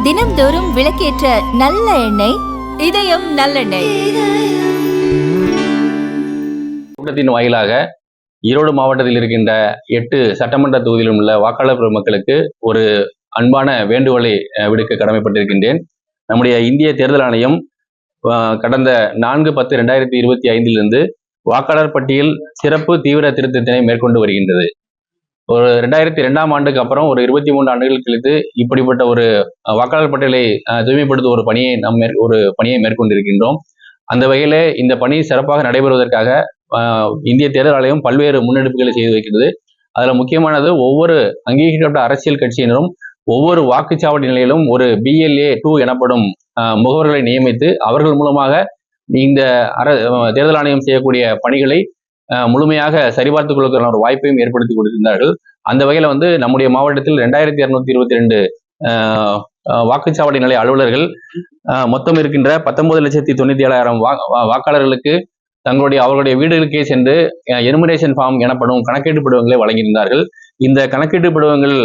தினம்தோறும் விளக்கேற்ற நல்ல எண்ணெய் இதயம் நல்லெண்ணெய். கூட்டத்தின் வாயிலாக ஈரோடு மாவட்டத்தில் இருக்கின்ற 8 சட்டமன்ற தொகுதியிலும் உள்ள வாக்காளர் பெருமக்களுக்கு ஒரு அன்பான வேண்டுகோளை விடுக்க கடமைப்பட்டிருக்கின்றேன். நம்முடைய இந்திய தேர்தல் ஆணையம் கடந்த 4/10/2025 வாக்காளர் பட்டியல் சிறப்பு தீவிர திருத்தத்தினை மேற்கொண்டு வருகின்றது. ஒரு 2002ஆம் ஆண்டுக்கு அப்புறம் ஒரு 23 ஆண்டுகள் கழித்து இப்படிப்பட்ட ஒரு வாக்காளர் பட்டியலை தூய்மைப்படுத்தும் ஒரு பணியை மேற்கொண்டிருக்கின்றோம். அந்த வகையிலே இந்த பணி சிறப்பாக நடைபெறுவதற்காக இந்திய தேர்தல் ஆணையம் பல்வேறு முன்னெடுப்புகளை செய்து வைக்கிறது. அதுல முக்கியமானது, ஒவ்வொரு அங்கீகரிக்கப்பட்ட அரசியல் கட்சியினரும் ஒவ்வொரு வாக்குச்சாவடி நிலையிலும் ஒரு BLA 2 எனப்படும் முகவர்களை நியமித்து அவர்கள் மூலமாக இந்த தேர்தல் ஆணையம் செய்யக்கூடிய பணிகளை முழுமையாக சரிபார்த்துக் கொள்வதற்கான ஒரு வாய்ப்பையும் ஏற்படுத்தி கொடுத்திருந்தார்கள். அந்த வகையில நம்முடைய மாவட்டத்தில் 2222 வாக்குச்சாவடி நிலைய அலுவலர்கள் மொத்தம் இருக்கின்ற 19,97,000 வாக்காளர்களுக்கு அவர்களுடைய வீடுகளுக்கே சென்று எனுமரேஷன் ஃபார்ம் எனப்படும் கணக்கீட்டு படிவங்களை வழங்கியிருந்தார்கள். இந்த கணக்கீட்டு படிவங்கள்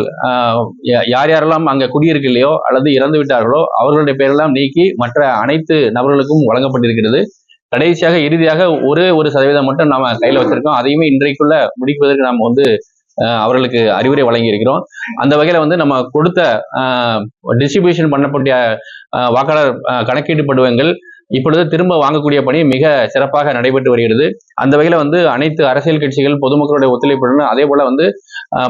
யாரெல்லாம் அங்க குடியிருக்கலையோ அல்லது இறந்து விட்டார்களோ அவர்களுடைய பெயரெல்லாம் நீக்கி மற்ற அனைத்து நபர்களுக்கும் வழங்கப்பட்டிருக்கிறது. கடைசியாக இறுதியாக ஒரே 1% மட்டும் நாம கையில வச்சிருக்கோம். அதையுமே இன்றைக்குள்ள முடிப்பதற்கு நாம் அவர்களுக்கு அறிவுரை வழங்கி இருக்கிறோம். அந்த வகையில நம்ம கொடுத்த டிஸ்ட்ரிபியூஷன் பண்ணப்பட்ட வாக்காளர் கணக்கீட்டு படிவங்கள் இப்பொழுது திரும்ப வாங்கக்கூடிய பணி மிக சிறப்பாக நடைபெற்று வருகிறது. அந்த வகையில அனைத்து அரசியல் கட்சிகள் பொதுமக்களுடைய ஒத்துழைப்புடன் அதே போல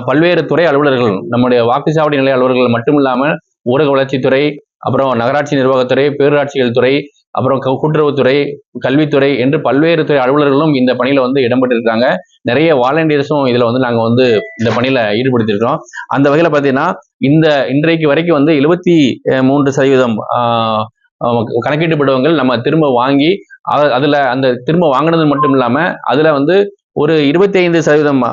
பல்வேறு துறை அலுவலர்கள், நம்முடைய வாக்குச்சாவடி நிலைய அலுவலர்கள் மட்டுமில்லாமல் ஊரக வளர்ச்சித்துறை, அப்புறம் நகராட்சி நிர்வாகத்துறை, பேரூராட்சிகள் துறை, அப்புறம் கூட்டுறவுத்துறை, கல்வித்துறை என்று பல்வேறு துறை அலுவலர்களும் இந்த பணியில இடம்பெற்றிருக்காங்க. நிறைய வாலண்டியர்ஸும் இதுல நாங்க இந்த பணியில ஈடுபடுத்திருக்கிறோம். அந்த வகையில பாத்தீங்கன்னா இன்றைக்கு வரைக்கும் 73% கணக்கீட்டு படிவங்கள் நம்ம திரும்ப வாங்கி அதுல அந்த திரும்ப வாங்கினது மட்டும் இல்லாம அதுல ஒரு 25%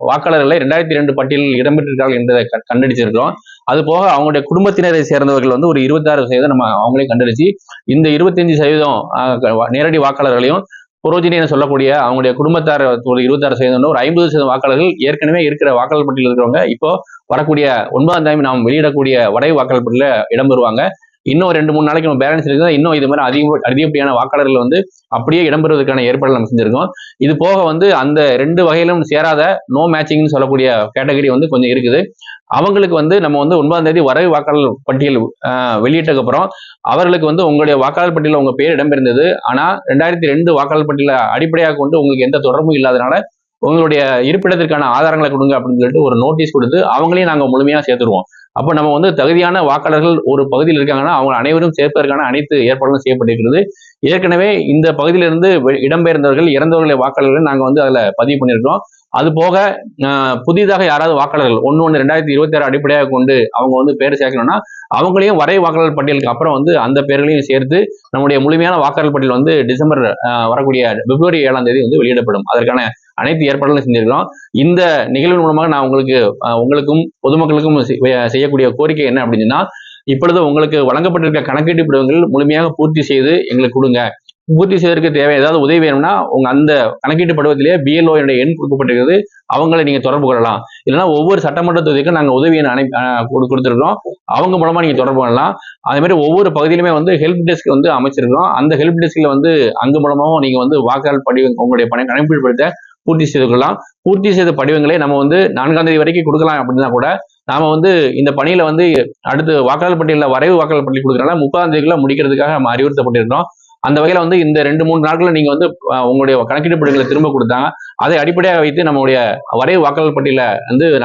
வாக்காளர்களை 2002 பட்டியலில் இடம்பெற்றிருக்கார்கள் என்பதை கண்டடிச்சிருக்கிறோம். அது போக அவங்களுடைய குடும்பத்தினரை சேர்ந்தவர்கள் ஒரு 26% நம்ம அவங்களே கண்டடிச்சு இந்த 25% நேரடி வாக்காளர்களையும் புரோஜினி என சொல்லக்கூடிய அவங்களுடைய குடும்பத்தார் ஒரு 26%, ஒரு 50% வாக்காளர்கள் ஏற்கனவே இருக்கிற வாக்காளர் பட்டியலில் இருக்கிறவங்க இப்போ வரக்கூடிய 9ஆம் தேதி நாம் வெளியிடக்கூடிய வரைவு வாக்காளர் பட்டியலில் இடம்பெறுவாங்க. இன்னும் 2-3 நாளைக்கு நம்ம பேலன்ஸ் இருக்குது. இன்னும் இது மாதிரி அதிகப்படியான வாக்காளர்கள் அப்படியே இடம்பெறுவதற்கான ஏற்பாடு நம்ம செஞ்சிருக்கோம். இது போக அந்த 2 வகையிலும் சேராத நோ மேட்சிங்னு சொல்லக்கூடிய கேட்டகரி கொஞ்சம் இருக்குது. அவங்களுக்கு நம்ம 9ஆம் தேதி வரைவு வாக்காளர் பட்டியல் வெளியிட்டதுக்கு அப்புறம் அவர்களுக்கு உங்களுடைய வாக்காளர் பட்டியலில் உங்க பேர் இடம்பெறுந்தது, ஆனா 2002 வாக்காளர் பட்டியலை அடிப்படையாக கொண்டு உங்களுக்கு எந்த தொடர்பும் இல்லாதனால உங்களுடைய இருப்பிடத்திற்கான ஆதாரங்களை கொடுங்க அப்படின்னு சொல்லிட்டு ஒரு நோட்டீஸ் கொடுத்து அவங்களையும் நாங்க முழுமையா சேர்த்துருவோம். அப்ப நம்ம தகுதியான வாக்காளர்கள் ஒரு பகுதியில் இருக்காங்கன்னா அவங்க அனைவரும் சேர்ப்பதற்கான அனைத்து ஏற்பாடுகளும் செய்யப்பட்டிருக்கிறது. ஏற்கனவே இந்த பகுதியிலிருந்து இடம்பெயர்ந்தவர்கள், இறந்தவர்களை வாக்காளர்கள் நாங்க அதுல பதிவு பண்ணியிருக்கிறோம். அது போக புதிதாக யாராவது வாக்காளர்கள் 1/1/2026 அடிப்படையாக கொண்டு அவங்க பேர் சேர்க்கணும்னா அவங்களையும் வரைவு வாக்காளர் பட்டியலுக்கு அப்புறம் அந்த பேர்களையும் சேர்த்து நம்முடைய முழுமையான வாக்காளர் பட்டியல் டிசம்பர் வரக்கூடிய பிப்ரவரி 7ஆம் தேதி வெளியிடப்படும். அதற்கான அனைத்து ஏற்பாடுகளும் செஞ்சிருக்கிறோம். இந்த நிகழ்வின் மூலமாக நான் உங்களுக்கும் பொதுமக்களுக்கும் செய்யக்கூடிய கோரிக்கை என்ன அப்படின்னா, இப்பொழுது உங்களுக்கு வழங்கப்பட்டிருக்க கணக்கீட்டு படிவங்கள் முழுமையாக பூர்த்தி செய்து எங்களுக்கு கொடுங்க. பூர்த்தி செய்வதற்கு தேவை ஏதாவது உதவி வேணும்னா உங்க அந்த கணக்கீட்டு படிவத்திலேயே BLO எண் கொடுக்கப்பட்டிருக்கிறது, அவங்களை நீங்க தொடர்பு கொள்ளலாம். இல்லைன்னா ஒவ்வொரு சட்டமன்ற தொகுதிக்கும் நாங்க உதவி எண் கொடுத்துருக்கோம், அவங்க மூலமா நீங்க தொடர்பு கொள்ளலாம். அதே மாதிரி ஒவ்வொரு பகுதியிலுமே ஹெல்ப் டெஸ்க் அமைச்சிருக்கிறோம். அந்த ஹெல்ப் டெஸ்க்ல அங்கு மூலமாகவும் நீங்க வாக்காளர் படிவம் உங்களுடைய கணக்கீடு படிவத்தை பூர்த்தி செய்து கொள்ளலாம். பூர்த்தி செய்த படிவங்களை நம்ம 4ஆம் தேதி வரைக்கும் கொடுக்கலாம். அப்படின்னா கூட நாம இந்த பணியில அடுத்து வாக்காளர் பட்டியலில் வரைவு வாக்காளர் பட்டியல் கொடுக்கறதுனால 30ஆம் தேதிக்குள்ள முடிக்கிறதுக்காக நம்ம அறிவுறுத்தப்பட்டிருக்கிறோம். அந்த வகையில இந்த 2-3 நாட்கள்ல நீங்க உங்களுடைய கணக்கீட்டு படிவங்களை திரும்ப கொடுத்தாங்க, அதை அடிப்படையாக வைத்து நம்மளுடைய வரைவு வாக்காளர் பட்டியலை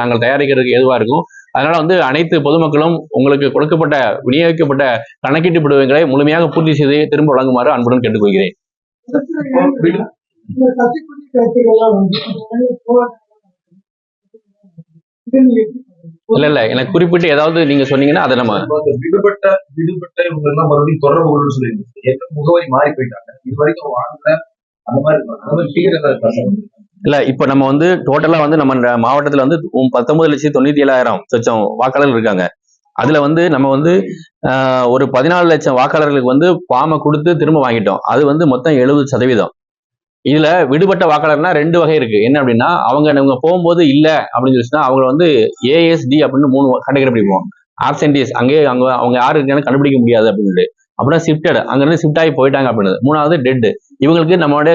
நாங்கள் தயாரிக்கிறதுக்கு ஏதுவா இருக்கும். அதனால அனைத்து பொதுமக்களும் உங்களுக்கு கொடுக்கப்பட்ட விநியோகிக்கப்பட்ட கணக்கீட்டு படிவங்களை முழுமையாக பூர்த்தி செய்து திரும்ப வழங்குமாறு அன்புடன் கேட்டுக்கொள்கிறேன். இல்ல எனக்கு குறிப்பிட்டு ஏதாவது நீங்க சொன்னீங்கன்னா அதை நம்ம விடுபட்ட இவங்க எல்லாம் மறுபடியும் தொடர்பு கொள்ளுன்னு சொல்லியிருக்கோம். முகவரி மாறி போயிட்டாங்க, இது வரைக்கும் வாங்கல அந்த மாதிரி இல்ல. இப்ப நம்ம டோட்டலா நம்ம மாவட்டத்துல 19,97,000 வாக்காளர்கள் இருக்காங்க. அதுல நம்ம ஒரு 14 லட்சம் வாக்காளர்களுக்கு ஃபார்மை கொடுத்து திரும்ப வாங்கிட்டோம். அது மொத்தம் 70%. இதுல விடுபட்ட வாக்காளர்னா 2 வகை இருக்கு. என்ன அப்படின்னா, அவங்க போகும்போது இல்ல அப்படின்னு சொல்லிச்சுன்னா அவங்க வந்து ASD அப்படின்னு 3 கேட்டகரி பிடிப்போம். ஆப்சென்டிஸ் அவங்க யாரு இருக்கான்னு கண்டுபிடிக்க முடியாது அப்படின்னு. அப்புறம் ஷிஃப்டட், அங்க இருந்து ஷிஃப்ட் ஆகி போயிட்டாங்க அப்படின்னு. 3வது டெட், இவங்களுக்கு நம்மளோட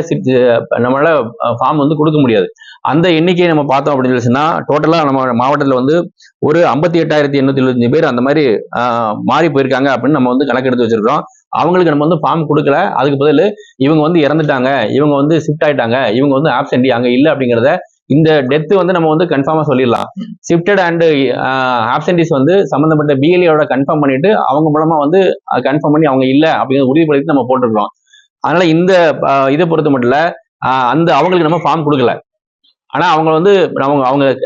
ஃபார்ம் வந்து கொடுக்க முடியாது. அந்த எண்ணிக்கையை நம்ம பார்த்தோம் அப்படின்னு சொல்லிச்சுன்னா டோட்டலா நம்ம மாவட்டத்துல வந்து ஒரு 58,875 பேர் அந்த மாதிரி மாறி போயிருக்காங்க அப்படின்னு நம்ம வந்து கணக்கெடுத்து வச்சிருக்கோம். அவங்களுக்கு நம்ம வந்து ஃபார்ம் கொடுக்கல, அதுக்கு பதில் இவங்க வந்து இறந்துட்டாங்க, இவங்க வந்து ஷிஃப்ட் ஆயிட்டாங்க, இவங்க வந்து ஆப்சென்டி அங்க இல்ல அப்படிங்கிறத இந்த டெத் வந்து நம்ம வந்து கன்ஃபார்மா சொல்லிடலாம். ஷிஃப்டட் அண்ட் ஆப்சென்டிஸ் வந்து சம்பந்தப்பட்ட பிஎல்ஏவோட கன்ஃபார்ம் பண்ணிட்டு அவங்க மூலமா வந்து கன்ஃபார்ம் பண்ணி அவங்க இல்ல அப்படிங்கிறத உறுதிப்படுத்தி நம்ம போட்டிருக்கோம். அதனால இந்த இதை பொறுத்த மட்டும் இல்ல, அவங்களுக்கு நம்ம ஃபார்ம் கொடுக்கல. ஆனா அவங்க வந்து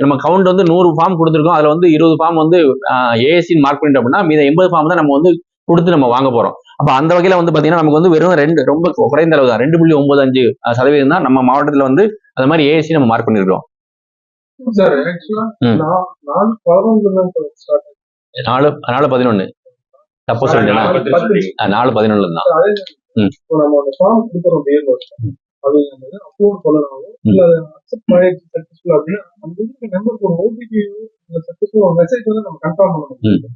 நம்ம கவுண்ட் வந்து 100 ஃபார்ம் கொடுத்துருக்கோம். அதுல வந்து 20 ஃபார்ம் வந்து ஏஎஸ்சி மார்க் பண்ணிட்டோம் அப்படின்னா மீத 80 ஃபார்ம் தான் நம்ம வந்து கொடுத்து நம்ம வாங்க போறோம். அப்ப அந்த வகையில வந்து பாத்தீங்கன்னா நமக்கு வந்து வெறும் ரொம்ப குறைந்த அளவு தான் 2.95% தான் நம்ம மாவட்டத்துல வந்து அந்த மாதிரி ஏஎஸ்சி நம்ம மார்க் பண்ணிருக்கோம். சார் ஆக்சுவலா 4/11 தப்பு சொல்லிட்டேன். 4/11 தான். நம்ம அந்த ஃபார்ம் கொடுக்குறோம் அது அப்லோட் பண்ணலாம் இல்ல அக்செப்ட் பண்ணிட்டு சக்சஸ்ஃபுல் அப்படின்னா அந்த நம்பருக்கு ஒரு ஓடிபி சக்சஸ்ஃபுல் மெசேஜ் வந்து நம்ம கன்ஃபார்ம் பண்ணணும்.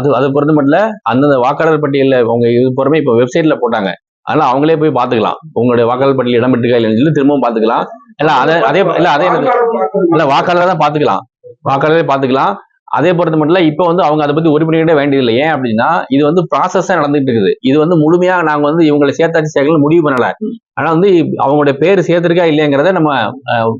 அது பொறுத்த மட்டும் இல்ல, அந்தந்த வாக்காளர் பட்டியல அவங்க இது பொறுமை இப்ப வெப்சைட்ல போட்டாங்க. அதனால அவங்களே போய் பாத்துக்கலாம் உங்களுடைய வாக்காளர் பட்டியல் இடம் பெற்றுக்கா இல்லைன்னு சொல்லி திரும்பவும் பாத்துக்கலாம். வாக்காளர் தான் வாக்காளரே பாத்துக்கலாம். அதே பொறுத்த மட்டும் இல்ல, இப்ப வந்து அவங்க அதை பத்தி உறுப்பினர்களே வேண்டியதில்லை. ஏன் அப்படின்னா இது வந்து ப்ராசஸா நடந்துட்டு இருக்குது. இது வந்து முழுமையா நாங்க வந்து இவங்களை சேர்த்தாச்சு சேர்க்கல முடிவு பண்ணல. ஆனா வந்து அவங்களுடைய பேர் சேர்த்திருக்கா இல்லையாங்கிறத நம்ம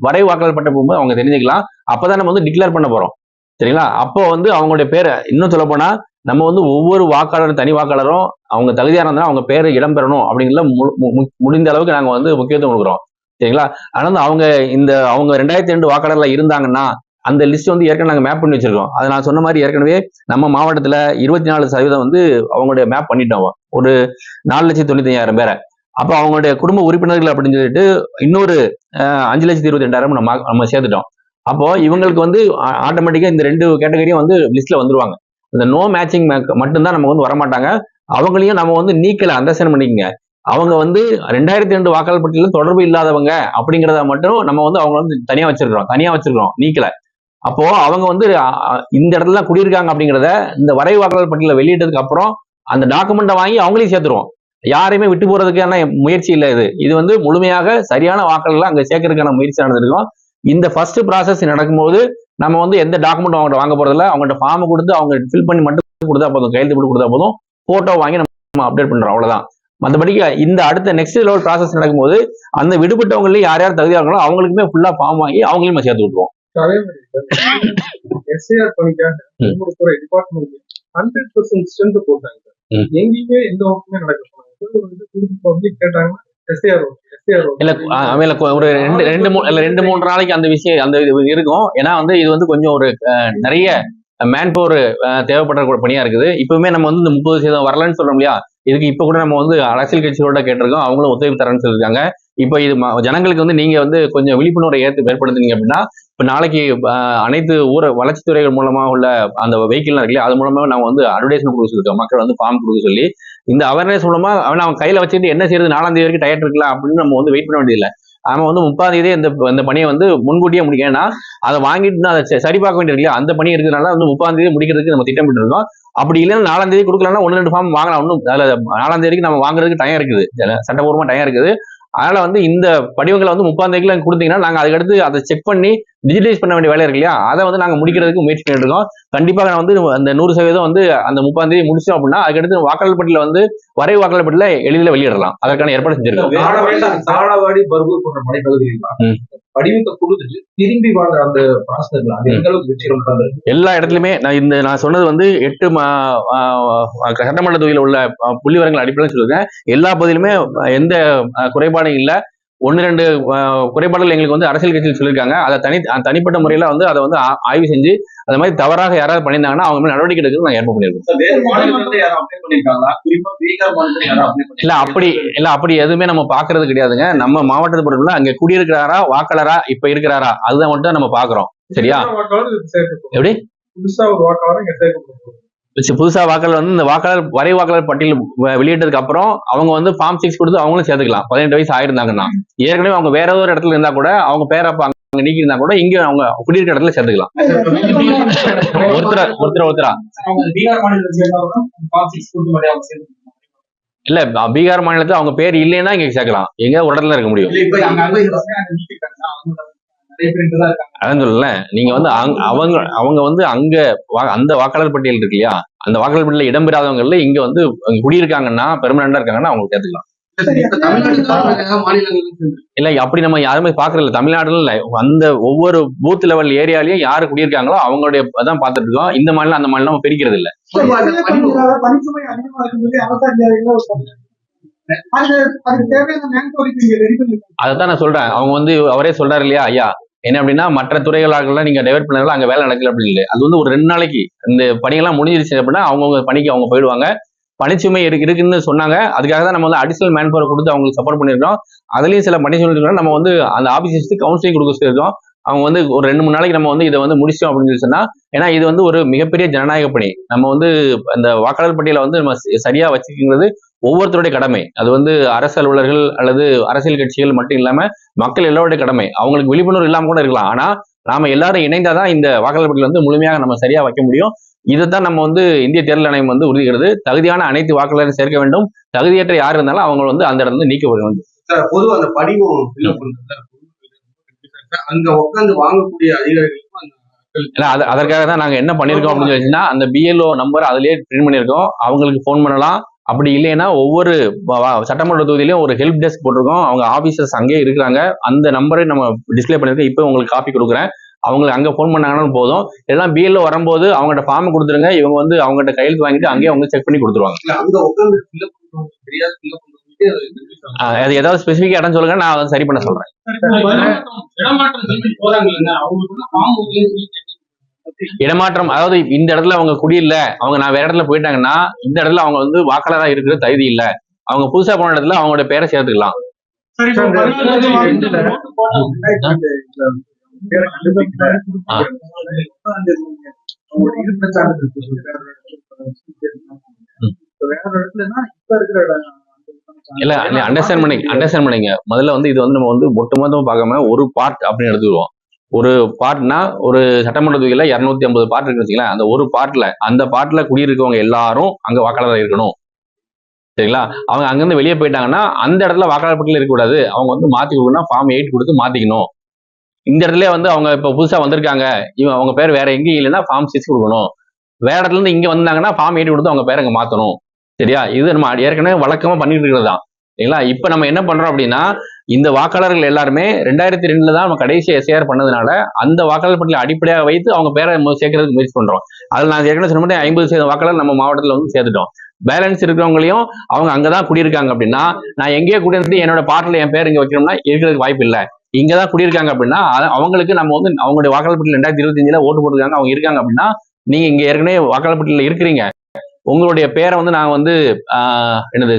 வரைவு வாக்காளர் பட்ட போகும்போது அவங்க தெரிஞ்சுக்கலாம். அப்பதான் நம்ம வந்து டிக்ளேர் பண்ண போறோம். சரிங்களா? அப்போ வந்து அவங்களுடைய பேரை இன்னும் சொல்ல போனா நம்ம வந்து ஒவ்வொரு வாக்காளரும் தனி வாக்காளரும் அவங்க தகுதியான இருந்தா அவங்க பேரு இடம்பெறணும் அப்படிங்கிறத முடிந்த அளவுக்கு நாங்க வந்து முக்கியத்துவம் கொடுக்குறோம். சரிங்களா? ஆனா அவங்க 2002 வாக்காளர்ல இருந்தாங்கன்னா அந்த லிஸ்ட் வந்து ஏற்கனவே நாங்க மேப் பண்ணி வச்சிருக்கோம். அதை நான் சொன்ன மாதிரி ஏற்கனவே நம்ம மாவட்டத்துல 24% வந்து அவங்களுடைய மேப் பண்ணிட்டோம். ஒரு 4,95,000 பேரை. அப்ப அவங்களுடைய குடும்ப உறுப்பினர்கள் அப்படின்னு சொல்லிட்டு இன்னொரு 5,22,000 நம்ம சேர்த்துட்டோம். அப்போ இவங்களுக்கு வந்து ஆட்டோமேட்டிக்கா இந்த 2 கேட்டகரியும் வந்து லிஸ்ட்ல வந்துருவாங்க. இந்த நோ மேட்சிங் மட்டும்தான் நம்ம வந்து வரமாட்டாங்க. அவங்களையும் நம்ம வந்து நீக்கல, அண்டர்ஸ்டாண்ட் பண்ணிக்கங்க. அவங்க வந்து 2002 வாக்காளர் பட்டியலில் தொடர்பு இல்லாதவங்க அப்படிங்கிறத மட்டும் நம்ம வந்து அவங்க வந்து தனியா வச்சிருக்கிறோம், நீக்கல. அப்போ அவங்க வந்து இந்த இடத்துல குடியிருக்காங்க அப்படிங்கிறத இந்த வரைவு வாக்காளர் பட்டியல வெளியிட்டதுக்கு அப்புறம் அந்த டாக்குமெண்ட்டை வாங்கி அவங்களையும் சேர்த்துருவோம். யாரையுமே விட்டு போறதுக்கான முயற்சி இல்லை. இது வந்து முழுமையாக சரியான வாக்காளர்களை அங்க சேர்க்கறதுக்கான முயற்சி நடந்திருக்கும். இந்த ஃபர்ஸ்ட் ப்ராசஸ் நடக்கும்போது நம்ம வந்து எந்த டாக்குமெண்ட் அவங்கள்ட்ட வாங்க போறதில்ல. அவங்கள்ட்ட ஃபார்ம் கொடுத்து அவங்க ஃபில் பண்ணி மட்டும் கொடுத்தா போதும், கையெழுத்து போட்டு கொடுத்தா போதும், போட்டோ வாங்கி நம்ம அப்டேட் பண்றோம், அவ்வளவுதான். மற்றபடி இந்த அடுத்த நெக்ஸ்ட் லெவல் ப்ராசஸ் நடக்கும்போது அந்த விடுபட்டவங்களே யார் தகுதியாக இருக்காங்களோ அவங்களுக்குமே ஃபுல்லா ஃபார்ம் வாங்கி அவங்களையும் நம்ம சேர்த்து விட்டுருவோம். எஸ்ஏஆர் பணிக்காக டிபார்ட்மெண்ட் 100% ஸ்ட்ரென்த் போட்டாங்க. எங்கேயுமே எந்த ஒர்க்குமே நடக்க கேட்டாங்க. ஒரு 2-3 நாளைக்கு அந்த விஷயம் அந்த இருக்கும். ஏன்னா வந்து இது வந்து கொஞ்சம் ஒரு நிறைய மேன் பவர் தேவைப்படுற பணியா இருக்குது. இப்பவுமே நம்ம வந்து இந்த 30% வரலன்னு சொல்றோம் இல்லையா, இதுக்கு இப்ப கூட நம்ம வந்து அரசியல் கட்சிகளோட கேட்டிருக்கோம். அவங்களும் ஒத்துழைப்பு தரேன்னு சொல்லியிருக்காங்க. இப்ப இது ஜனங்களுக்கு வந்து நீங்க வந்து கொஞ்சம் விழிப்புணர்வை ஏற்படுத்துனீங்க அப்படின்னா இப்ப நாளைக்கு அனைத்து வளர்ச்சித்துறைகள் மூலமா உள்ள அந்த வெஹிக்கிள் இருக்கு இல்லையா, அது மூலமா நம்ம வந்து அட்வர்டைஸ்மெண்ட் கொடுக்க சொல்லிருக்கோம். மக்கள் வந்து ஃபார்ம் கொடுக்க சொல்லி இந்த அவேர்னஸ் மூலமா அவன் கையில வச்சுட்டு என்ன செய்யறது 4ஆம் தேதி வரைக்கும் டயட் இருக்கலாம் அப்படின்னு நம்ம வந்து வெயிட் பண்ண வேண்டியதில்லை. அவன் வந்து 30ஆம் தேதி இந்த பணியை வந்து முன்கூட்டியே முடிக்கணும்னா அதை வாங்கிட்டு அதை சரி பார்க்க வேண்டியது இல்லையா, அந்த பணி இருக்கிறதுனால வந்து 30ஆம் தேதி முடிக்கிறதுக்கு நம்ம திட்டமிட்டு இருக்கோம். அப்படி இல்லைன்னா 4ஆம் தேதி கொடுக்கலன்னா 1-2 ஃபார்ம் வாங்கலாம். ஒன்றும் அதில் 4ஆம் தேதிக்கு நம்ம வாங்குறதுக்கு டைம் இருக்குது, சட்டபூர்வமா டைம் இருக்குது. அதனால வந்து இந்த படிவங்களை வந்து 30ஆம் தேதிக்குள்ள கொடுத்தீங்கன்னா நாங்க அதுக்கடுத்து அதை செக் பண்ணி டிஜிட்டலைஸ் பண்ண வேண்டிய வேலை இருக்கு இல்லையா, அதை வந்து நாங்க முடிக்கிறதுக்கு முயற்சி பண்ணிட்டு இருக்கோம். கண்டிப்பாக நான் வந்து அந்த 100% வந்து அந்த 30ஆம் தேதி முடிச்சோம் அப்படின்னா அதுக்கடுத்து வாக்காளர் பட்டியல வந்து வரைவு வாக்காளர் பட்டியல எளிதில் வெளியிடலாம். அதற்கான ஏற்பாடு செஞ்சிருக்கோம். தாளவாடி பர்கூர் போன்ற மலைப்பகுதிகளில் படிவத்தை கொடுத்துட்டு திரும்பி வாங்குற அந்த ப்ராசஸ் எந்த அளவுக்கு வெற்றிகள் எல்லா இடத்துலயுமே நான் சொன்னது வந்து 8 சட்டமன்ற தொகுதியில் உள்ள புள்ளி விவரங்கள் அடிப்படையில் சொல்லுங்க. எல்லா பகுதியிலுமே எந்த குறைபாடும் இல்லை. 1-2 குறைபாடுகள் எங்களுக்கு வந்து அரசியல் கட்சியில் சொல்லியிருக்காங்க. அதை தனிப்பட்ட முறையில வந்து அதை வந்து ஆய்வு செஞ்சு அது மாதிரி தவறாக யாராவது பண்ணியிருந்தாங்கன்னா அவங்க மேல நடவடிக்கை எடுக்கிறது நான் ஏற்பாடு பண்ணிருக்கோம். அப்படி எதுவுமே நம்ம பாக்குறது கிடையாதுங்க. நம்ம மாவட்டத்தை பொறுத்தவரை அங்க குடியிருக்கிறாரா வாக்காளரா இப்ப இருக்கிறாரா அதுதான் மட்டும் நம்ம பாக்குறோம். சரியா? எப்படி புதுசா ஒரு வாக்காளர் புதுசா வாக்காளர் வந்து இந்த வரை வாக்காளர் பட்டியல் வெளியிட்டதுக்கு அப்புறம் அவங்க வந்து ஃபார்ம் 6 கொடுத்து அவங்களும் சேர்த்துக்கலாம். 18 வயசு ஆயிருந்தாங்கன்னா. ஏற்கனவே அவங்க வேற ஒரு இடத்துல இருந்தா கூட அவங்க பேரை அங்க நீக்கி இருந்தா கூட இங்க அவங்க குடியிருக்க இடத்துல சேர்த்துக்கலாம். ஒருத்தரா பீகார் மாநிலத்தை சேர்ந்தவங்க ஃபார்ம் 6 கொடுத்து மாதிரி அவங்க சேர்ந்து இல்ல, பீகார் மாநிலத்துல அவங்க பேர் இல்லைன்னா இங்க சேர்க்கலாம். எங்க ஒரு இடத்துல இருக்க முடியும். அதான் சொல்லல, நீங்க வந்து அவங்க வந்து அங்க அந்த வாக்காளர் பட்டியல் இருக்கு இல்லையா, அந்த வாக்காளர் பட்டியல இடம்பெறாதவங்கல இங்க வந்து குடியிருக்காங்கன்னா பெர்மனண்டா இருக்காங்கன்னா அவங்க சேர்த்துக்கலாம். இல்ல அப்படி நம்ம யாருமே பாக்குறதில்ல. தமிழ்நாடுல இல்ல, அந்த ஒவ்வொரு பூத் லெவல் ஏரியாலயும் யாரு குடியிருக்காங்களோ அவங்களுடைய அதான் பாத்துட்டு இருக்கோம். இந்த மாநிலம் அந்த மாநிலம் நம்ம பிரிக்கிறது இல்ல. அதான் நான் சொல்றேன். அவங்க வந்து அவரே சொல்றாரு இல்லையா ஐயா, என்ன அப்படின்னா மற்ற துறைகளாக நீங்க டைவர்ட் பண்ணாலும் அங்க வேலை நடக்கல அப்படின்னு இல்லை. அது வந்து ஒரு 2 நாளைக்கு இந்த பணியெல்லாம் முடிஞ்சிருச்சு அப்படின்னா அவங்கவுங்க பணிக்கு அவங்க போயிடுவாங்க. பணிச்சுமை இருக்குன்னு சொன்னாங்க. அதுக்காக தான் நம்ம வந்து அடிஷனல் மேன் பவர் கொடுத்து அவங்களுக்கு சப்போர்ட் பண்ணிருக்கோம். அதுலயும் சில பணிச்சுமை நம்ம வந்து அந்த ஆபீசர்ஸ்க்கு கவுன்சிலிங் கொடுக்க சொல்லியிருக்கோம். அவங்க வந்து ஒரு 2-3 நாளைக்கு நம்ம வந்து இதை வந்து முடிச்சோம் அப்படின்னு சொல்லி சொன்னா, ஏன்னா இது வந்து ஒரு மிகப்பெரிய ஜனநாயக பணி. நம்ம வந்து அந்த வாக்காளர் பட்டியலை வந்து நம்ம சரியா வச்சுக்கிறது ஒவ்வொருத்தருடைய கடமை. அது வந்து அரசு அலுவலர்கள் அல்லது அரசியல் கட்சிகள் மட்டும் இல்லாம மக்கள் எல்லாருடைய கடமை. அவங்களுக்கு விழிப்புணர்வு இல்லாம கூட இருக்கலாம். ஆனா நாம எல்லாரும் இணைந்தாதான் இந்த வாக்காளர் பட்டியல் வந்து முழுமையாக நம்ம சரியா வைக்க முடியும். இதைத்தான் நம்ம வந்து இந்திய தேர்தல் ஆணையம் வந்து உறுதிக்கிறது. தகுதியான அனைத்து வாக்காளரையும் சேர்க்க வேண்டும். தகுதியற்ற யார் இருந்தாலும் அவங்க வந்து அந்த இடத்துல நீக்கப்பட வேண்டும். பொதுவாக அந்த படிவம் ஃபில்அப் பண்றது அங்க உட்காந்து வாங்கக்கூடிய அதிகாரிகளுக்கும் அதற்காக தான் நாங்க என்ன பண்ணிருக்கோம் அப்படின்னு சொல்லிச்சுன்னா, அந்த BLO நம்பர் அதுலயே பிரிண்ட் பண்ணிருக்கோம். அவங்களுக்கு போன் பண்ணலாம். அப்படி இல்லைன்னா ஒவ்வொரு சட்டமன்ற தொகுதியிலையும் ஒரு ஹெல்ப் டெஸ்க் போட்டிருக்கோம். அவங்க ஆபீசர்ஸ் அங்கேயே இருக்கிறாங்க. அந்த நம்பரை நம்ம டிஸ்பிளே பண்ணிருக்கோம். இப்போ உங்களுக்கு காப்பி கொடுக்குறேன். அவங்களுக்கு அங்க போன் பண்ணாங்கன்னு போதும். எல்லாம் BLO வரும்போது அவங்கள்ட்ட ஃபார்ம் கொடுத்துருங்க. இவங்க வந்து அவங்ககிட்ட கையெழுத்து வாங்கிட்டு அங்கேயே அவங்க செக் பண்ணி கொடுத்துருவாங்க. அது ஏதாவது ஸ்பெசிபிக் இடம் சொல்லுங்க, நான் அதை சரி பண்ண சொல்றேன். இடமாற்றம் அதாவது இந்த இடத்துல அவங்க குடியில்ல, அவங்க நான் வேற இடத்துல போயிட்டாங்கன்னா இந்த இடத்துல அவங்க வந்து வாக்காளரா இருக்கிற தகுதி இல்ல. அவங்க புதுசா போன இடத்துல அவங்களோட பேரை சேர்த்துக்கலாம். இல்ல அண்டர்ஸ்டாண்ட் பண்ணிங்க. முதல்ல வந்து இது வந்து நம்ம வந்து ஒட்டுமொத்தமா பார்க்காம ஒரு பார்ட் அப்படின்னு எடுத்துக்குவோம். ஒரு பார்ட்னா ஒரு சட்டமன்ற தொகுதியில 250 பார்ட் இருக்குன்னு வச்சுக்கலாம். அந்த ஒரு பார்ட்ல அந்த பார்ட்ல குடியிருக்கவங்க எல்லாரும் அங்க வாக்காளராக இருக்கணும். சரிங்களா? அவங்க அங்கிருந்து வெளியே போயிட்டாங்கன்னா அந்த இடத்துல வாக்காளர் பட்டியல் இருக்கக்கூடாது. அவங்க வந்து மாத்தி கொடுக்கணும். ஃபார்ம் 8 கொடுத்து மாத்திக்கணும். இந்த இடத்துல வந்து அவங்க இப்ப புதுசா வந்திருக்காங்க, அவங்க பேர் வேற எங்கேயும் இல்லைன்னா ஃபார்ம் 6 கொடுக்கணும். வேற இடத்துல இருந்து இங்க வந்தாங்கன்னா ஃபார்ம் 8 கொடுத்து அவங்க பேரை அங்க மாத்தணும். சரியா? இது நம்ம ஏற்கனவே வழக்கமா பண்ணிட்டு இருக்கிறது தான். சரிங்களா? இப்ப நம்ம என்ன பண்றோம் அப்படின்னா, இந்த வாக்காளர்கள் எல்லாருமே 2002 தான் நம்ம கடைசி SIR பண்ணதுனால அந்த வாக்காளர் பட்டியலை அடிப்படையாக வைத்து அவங்க பேரை சேர்க்கறதுக்கு முயற்சி பண்றோம். அதில் நான் ஏற்கனவே சொன்ன மாதிரி 50% வாக்காளர் நம்ம மாவட்டத்தில் வந்து சேர்த்துட்டோம். பேலன்ஸ் இருக்கிறவங்களையும் அவங்க அங்கதான் குடியிருக்காங்க அப்படின்னா, நான் எங்கேயோ குடியிருந்து என்னோட பாட்டில் என் பேர் இங்க வைக்கணும்னா இருக்கிறதுக்கு வாய்ப்பு இல்லை. இங்கதான் குடியிருக்காங்க அப்படின்னா அவங்களுக்கு நம்ம வந்து அவங்களுடைய வாக்காளர் பட்டியல் 2025 ஓட்டு போட்டுருக்காங்க, அவங்க இருக்காங்க அப்படின்னா, நீங்க இங்க ஏற்கனவே வாக்காளர் பட்டியலில் இருக்கிறீங்க, உங்களுடைய பேரை வந்து நான் வந்து என்னது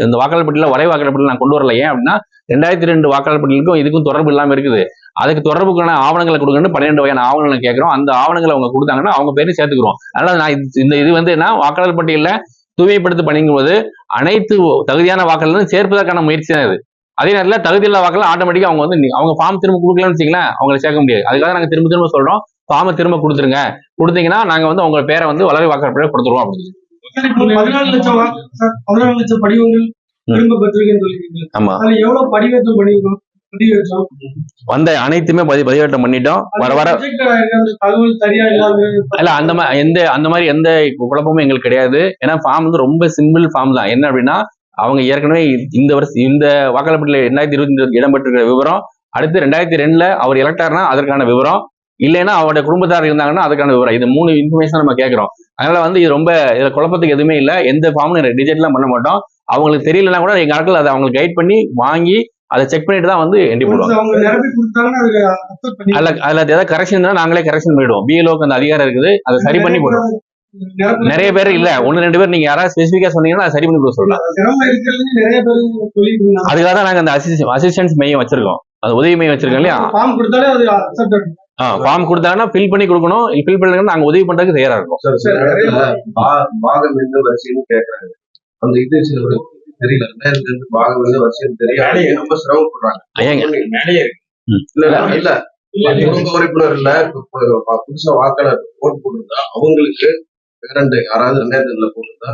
இந்த வாக்காளர் பட்டியல வரை வாக்காளர் பட்டியல் நான் கொண்டு வரல. ஏன் அப்படின்னா 2002 வாக்காளர் பட்டியலுக்கும் இதுக்கும் தொடர்பு இல்லாம இருக்குது. அதுக்கு தொடர்புக்கான ஆவணங்களை கொடுக்கணும். 12 வகையான ஆவணங்களை கேட்கிறோம். அந்த ஆவணங்களை அவங்க கொடுத்தாங்கன்னா அவங்க பேரையும் சேர்த்துக்கிறோம். அதனால நான் இது வந்து என்ன வாக்காளர் பட்டியல தூய்மைப்படுத்த பணிங்கும் போது அனைத்து தகுதியான வாக்காளர்களும் சேர்ப்பதற்கான முயற்சி தான் இது. அதே நேரத்தில் தகுதியில்லா வாக்காளர் ஆட்டோமேட்டிக்கா அவங்க வந்து அவங்க ஃபார்ம் திரும்ப கொடுக்கலன்னு வச்சுங்களேன், அவங்களை சேர்க்க முடியாது. அதுக்காக நாங்க திரும்ப சொல்றோம், ஃபார்மை திரும்ப கொடுத்தீங்கன்னா நாங்க வந்து உங்க பேரை வந்து வளரை வாக்காளர் பேரை கொடுத்துருவோம் அப்படின்னு. 14 லட்சம் படிவங்கள் திரும்ப பெற்றிருக்கேன்னு சொல்லிருக்கீங்க. ஆமா, அதுல எவ்வளவு பதிவேற்றம் பண்ணிருக்கோம்? வந்த அனைத்துமே பதிவேற்றம் பண்ணிட்டோம். வர தகவல் சரியா இல்ல அந்த மாதிரி எந்த குழப்பமும் எங்களுக்கு கிடையாது. ஏன்னா ஃபார்ம் வந்து ரொம்ப சிம்பிள் ஃபார்ம் தான். என்ன அப்படின்னா, அவங்க ஏற்கனவே இந்த வாக்காளர் பட்டியலில் 2022 இடம்பெற்றிருக்கிற விவரம், அடுத்து 2002 அவர் எலக்டார்னா அதற்கான விவரம், இல்லைன்னா அவருடைய குடும்பத்தார் இருந்தாங்கன்னா அதுக்கான விவரம். இது 3 இன்ஃபர்மேஷன் நம்ம கேட்கிறோம். அதனால வந்து இது ரொம்ப குழப்பத்துக்கு எதுவுமே இல்லை. எந்த ஃபார்மும் டிஜிட்டலாம் பண்ண மாட்டோம். அவங்களுக்கு தெரியலன்னா கூட எங்க ஆட்கள் அதை அவங்களுக்கு கைட் பண்ணி வாங்கி அதை செக் பண்ணிட்டு தான் வந்து என்ட்ரி போடுவோம். அதுல ஏதாவது கரெக்ஷன் இருந்தா நாங்களே கரெக்ஷன் பண்ணிடுவோம். BLOக்கு அந்த அதிகாரம் இருக்குது, அதை சரி பண்ணி போடுவோம். நிறைய பேர் இல்ல, 1-2 பேர் நீங்க யாராவது ஸ்பெசிபிக்கா சொன்னீங்கன்னா அதை சரி பண்ணி கொடுக்க சொல்லலாம். அதுக்காக தான் நாங்க அந்த அசிஸ்டன்ஸ் மையம் வச்சிருக்கோம், அது உதவி மையம் வச்சிருக்கோம் இல்லையா. ஃபார்ம் கொடுத்தாங்கன்னா ஃபில் பண்ணி கொடுக்கணும். ஃபில் பண்ணி நாங்க உதவி பண்றதுக்கு தயாரா இருக்கோம். பாகம் எந்த வரிசைன்னு கேட்கறாங்க. அந்த இது தெரியல. 2002 பாகம் எந்த வரிசைன்னு தெரியல. ரொம்ப சிரமப்படுறாங்க. இல்ல குடும்ப உறுப்பினர் இல்ல, புதுசா வாக்காளர் ஓட்டு போட்டிருந்தா அவங்களுக்கு 2 யாராவது 2002 போட்டிருந்தா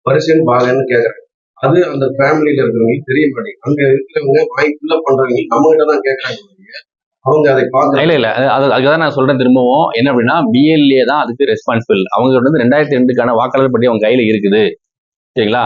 வரிசைன்னு பாகன்னு கேக்குறாங்க. அது அந்த ஃபேமிலியில இருக்கிறவங்களுக்கு தெரிய மாட்டேங்குது. அங்க இருக்கிறவங்க வாங்கி ஃபில்அப் பண்றவங்க நம்ம கிட்ட தான் கேட்கறாங்க. அவங்க அதை பார்க்க இல்ல அதுதான் நான் சொல்றேன் திரும்பவும். என்ன அப்படின்னா பிஎல்ஏ தான் அதுக்கு ரெஸ்பான்சிபிள். அவங்க வந்து 2002க்கான வாக்காளர் பட்டி அவங்க கையில இருக்குது. சரிங்களா?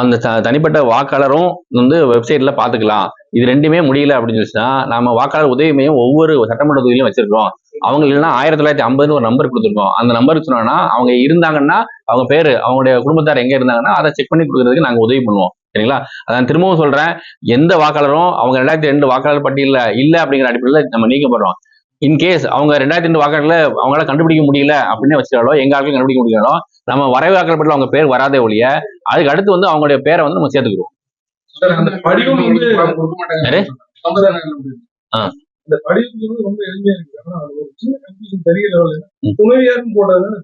அந்த தனிப்பட்ட வாக்காளரும் வந்து வெப்சைட்ல பாத்துக்கலாம். இது ரெண்டுமே முடியல அப்படின்னு சொல்லிச்சுன்னா நம்ம வாக்காளர் உதவி மையம் ஒவ்வொரு சட்டமன்ற தொகுதியிலும் வச்சிருக்கோம். அவங்க இல்லைன்னா 1950 ஒரு நம்பர் கொடுத்துருக்கோம். அந்த நம்பருக்கு சொன்னோம்னா அவங்க இருந்தாங்கன்னா அவங்க பேரு அவங்களுடைய குடும்பத்தார் எங்க இருந்தாங்கன்னா அதை செக் பண்ணி கொடுக்கறதுக்கு நாங்க உதவி பண்ணுவோம். சரிங்களா? அதான் திரும்பவும் சொல்றேன், எந்த வாக்காளரும் அவங்க 2002 வாக்காளர் பட்டியல இல்ல அப்படிங்கிற அடிப்படையில் நம்ம நீக்கப்படுறோம். இன்கேஸ் அவங்க 2002 வாக்காளர்ல அவங்களால கண்டுபிடிக்க முடியல அப்படின்னு வச்சுட்டாலோ எங்க ஆட்களும் கண்டுபிடிக்க முடியலோ நம்ம வரைவு வாக்காளர் பட்டியல அவங்க பேர் வராதே ஒழிய அதுக்கு அடுத்து வந்து அவங்களுடைய பேரை வந்து நம்ம சேர்த்துக்குவோம். இந்த படிப்பு ரொம்ப எளிமையா இருக்கு. ஆனா அது ஒரு சின்ன கன்ஃபியூஷன் பெரிய லெவல்ல துணைவியாருன்னு போட்டதுனால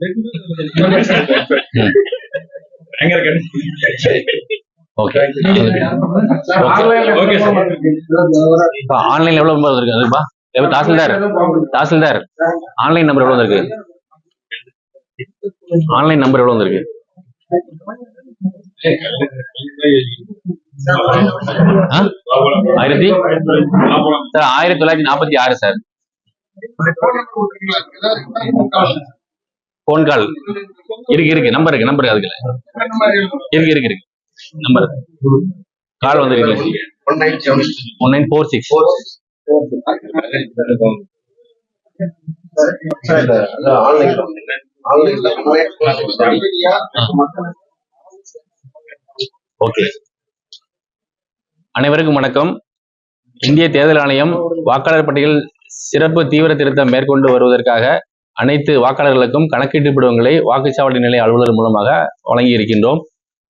ஆன்லைன்ல எவ்வளவு நம்பர் இருக்கு அதுப்பா? தாசில்தார் ஆன்லைன் நம்பர் எவ்வளவு இருக்கு? ஆன்லைன் நம்பர் எவ்வளவு இருக்கு? 1946 சார். போன் கால் இருக்கு நம்பர் இருக்கு அதுக்கு இருக்கு நம்பர் கால் வந்து 1946. ஓகே. அனைவருக்கும் வணக்கம். இந்திய தேர்தல் ஆணையம் வாக்காளர் பட்டியல் சிறப்பு தீவிர திருத்தம் மேற்கொண்டு வருவதற்காக அனைத்து வாக்காளர்களுக்கும் கணக்கீட்டு படிவங்களை வாக்குச்சாவடி நிலைய அலுவலர் மூலமாக வழங்கி இருக்கின்றோம்.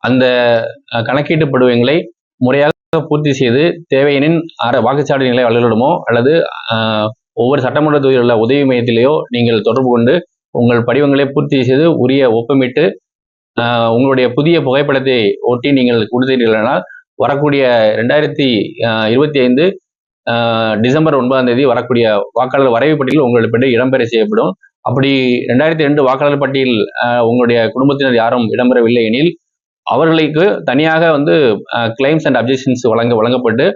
அந்த கணக்கீட்டு படிவங்களை முறையாக பூர்த்தி செய்து தேவையெனின் வாக்குச்சாவடி நிலைய அலுவலரிடமோ அல்லது ஒவ்வொரு சட்டமன்ற தொகுதியில் உள்ள உதவி மையத்திலேயோ நீங்கள் தொடர்பு கொண்டு உங்கள் படிவங்களை பூர்த்தி செய்து உரிய ஒப்பமிட்டு உங்களுடைய புதிய புகைப்படத்தை ஒட்டி நீங்கள் கொடுத்தீர்களானால் வரக்கூடிய 2025 டிசம்பர் 9ஆம் தேதி வரக்கூடிய வாக்காளர் வரைவு பட்டியலில் உங்களுடைய பெயர் இடம்பெற செய்யப்படும். அப்படி 2002 வாக்காளர் பட்டியல் உங்களுடைய குடும்பத்தினர் யாரும் இடம்பெறவில்லை எனில் அவர்களுக்கு தனியாக வந்து கிளைம்ஸ் அண்ட் அப்ஜெக்ஷன்ஸ் வழங்கப்பட்டு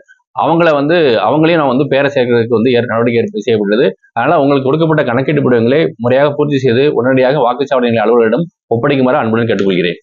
அவங்களையும் நான் வந்து பேரை சேர்க்கிறதுக்கு வந்து நடவடிக்கை செய்யப்பட்டது. அதனால உங்களுக்கு கொடுக்கப்பட்ட கணக்கீட்டு படிவங்களை முறையாக பூர்த்தி செய்து உடனடியாக வாக்குச்சாவடி நிலைய அலுவலரிடம் ஒப்படைக்குமாறு அன்புடன் கேட்டுக்கொள்கிறேன்.